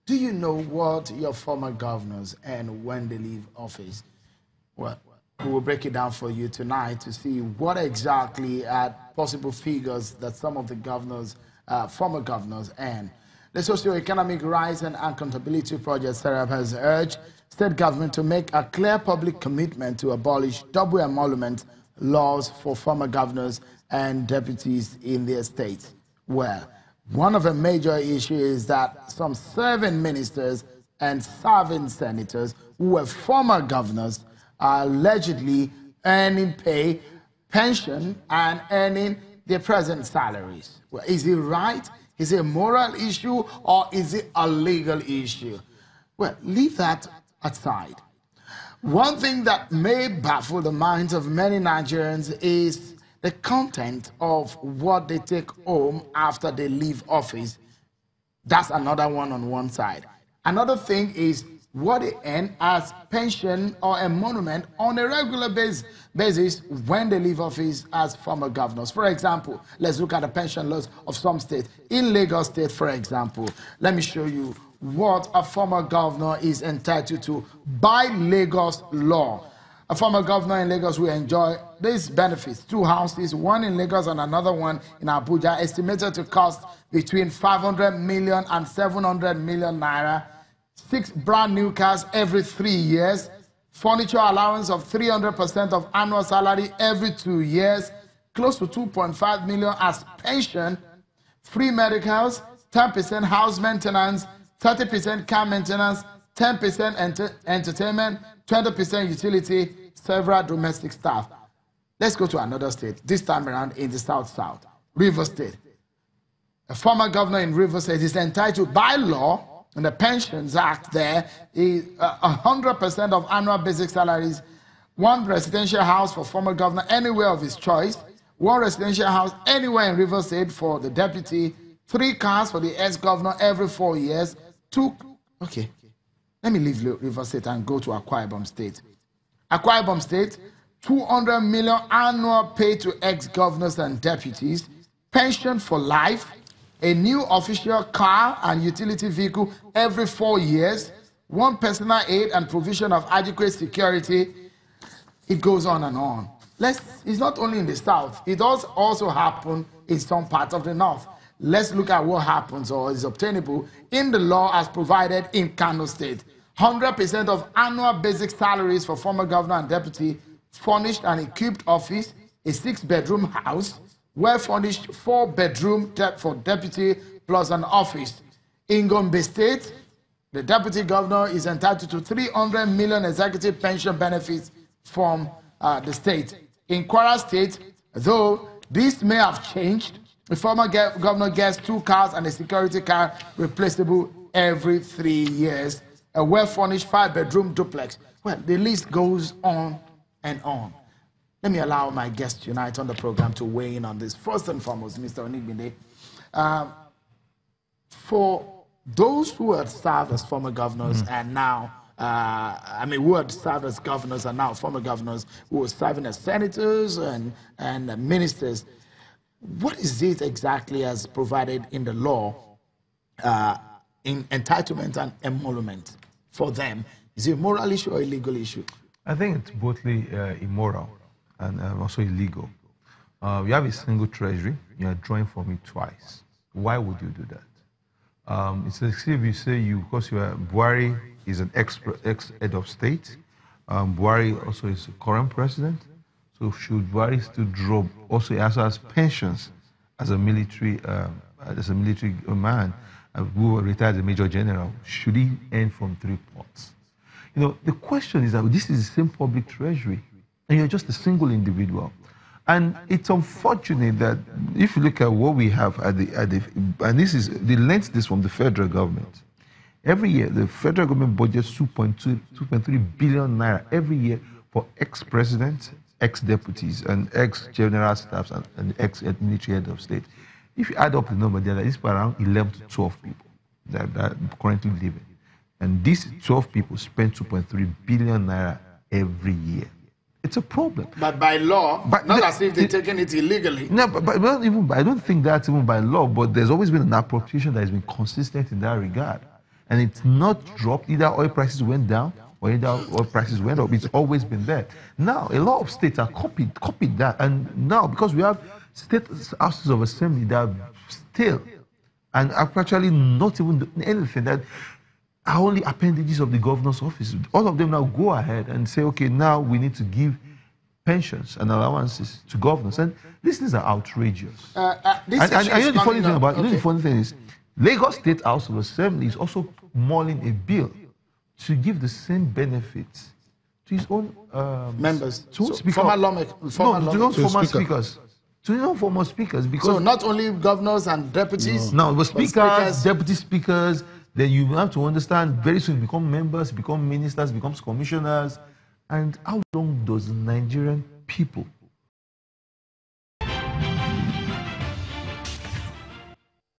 Do you know what your former governors and when they leave office? Well, we will break it down for you tonight to see what exactly are possible figures that some of the governors, former governors, and the Socio-Economic Rights and Accountability Project Serap has urged state government to make a clear public commitment to abolish double emolument laws for former governors and deputies in their states. Well, one of the major issues is that some serving ministers and serving senators who were former governors are allegedly earning pay, pension, and earning their present salaries. Well, is it right? Is it a moral issue or is it a legal issue? Well, leave that aside. One thing that may baffle the minds of many Nigerians is the content of what they take home after they leave office. That's another one on one side. Another thing is what they earn as pension or emolument on a regular basis when they leave office as former governors. For example, let's look at the pension laws of some states. In Lagos State, for example, let me show you what a former governor is entitled to by Lagos law. A former governor in Lagos will enjoy these benefits. 2 houses, one in Lagos and another one in Abuja, estimated to cost between 500 million and 700 million naira. 6 brand new cars every 3 years. Furniture allowance of 300% of annual salary every 2 years. Close to 2.5 million as pension. Free medicals, 10% house maintenance, 30% car maintenance, 10% entertainment, 20% utility, several domestic staff. Let's go to another state, this time around in the South, Rivers State. A former governor in Rivers State is entitled by law, in the Pensions Act there, is 100% of annual basic salaries, 1 residential house for former governor anywhere of his choice, 1 residential house anywhere in Rivers State for the deputy, 3 cars for the ex-governor every 4 years, 2, okay. Let me leave Rivers State and go to Akwa Ibom State. Akwa Ibom State, 200 million annual pay to ex-governors and deputies, pension for life, a new official car and utility vehicle every 4 years, 1 personal aid and provision of adequate security. It goes on and on. It's not only in the South, it does also happen in some parts of the North. Let's look at what happens or is obtainable in the law as provided in Kano State. 100% of annual basic salaries for former governor and deputy, furnished and equipped office, a 6-bedroom house, well-furnished 4-bedroom for deputy plus an office. In Gombe State, the deputy governor is entitled to 300 million executive pension benefits from the state. In Kwara State, though this may have changed, the former governor gets 2 cars and a security car replaceable every 3 years. A well-furnished 5-bedroom duplex. Well, the list goes on and on. Let me allow my guest tonight on the program to weigh in on this. First and foremost, Mr. Onigbinde, for those who had served as former governors and now, who had served as governors and now former governors who were serving as senators and ministers, what is it exactly as provided in the law in entitlement and emolument for them? Is it a moral issue or a legal issue? I think it's both immoral and also illegal. You have a single treasury, you are drawing from it twice. Why would you do that? It's as if you say because you are Buhari is an ex-head of state. Buhari also is a current president. So should Buhari still draw also as pensions as a military man who retired as a major general? Should he earn from 3 pots? You know, the question is that this is the same public treasury, and you're just a single individual. And it's unfortunate that if you look at what we have and this is they lent this from the federal government. Every year, the federal government budgets 2.3 billion naira every year for ex-presidents, ex-deputies, and ex-general staffs and ex-military head of state. If you add up the number, there is around 11 to 12 people that are currently living. And these 12 people spend 2.3 billion naira every year. It's a problem. But by law, not as if they're taking it illegally. No, but not even. I don't think that's even by law. But there's always been an appropriation that has been consistent in that regard. and it's not dropped. Either oil prices went down or either oil prices went up. It's always been there. Now, a lot of states are copied that, and now because we have state houses of assembly that are still and actually not even doing anything, that are only appendages of the governor's office. All of them now go ahead and say, okay, now we need to give pensions and allowances to governors, and these things are outrageous. And you know the funny thing about, you know the funny thing is, Lagos State House of Assembly is also mulling a bill to give the same benefits to his own members, to former speakers. To former speakers, because so not only governors and deputies. No, but speakers, deputy speakers. Then you have to understand, very soon become members, become ministers, become commissioners. And how long does Nigerian people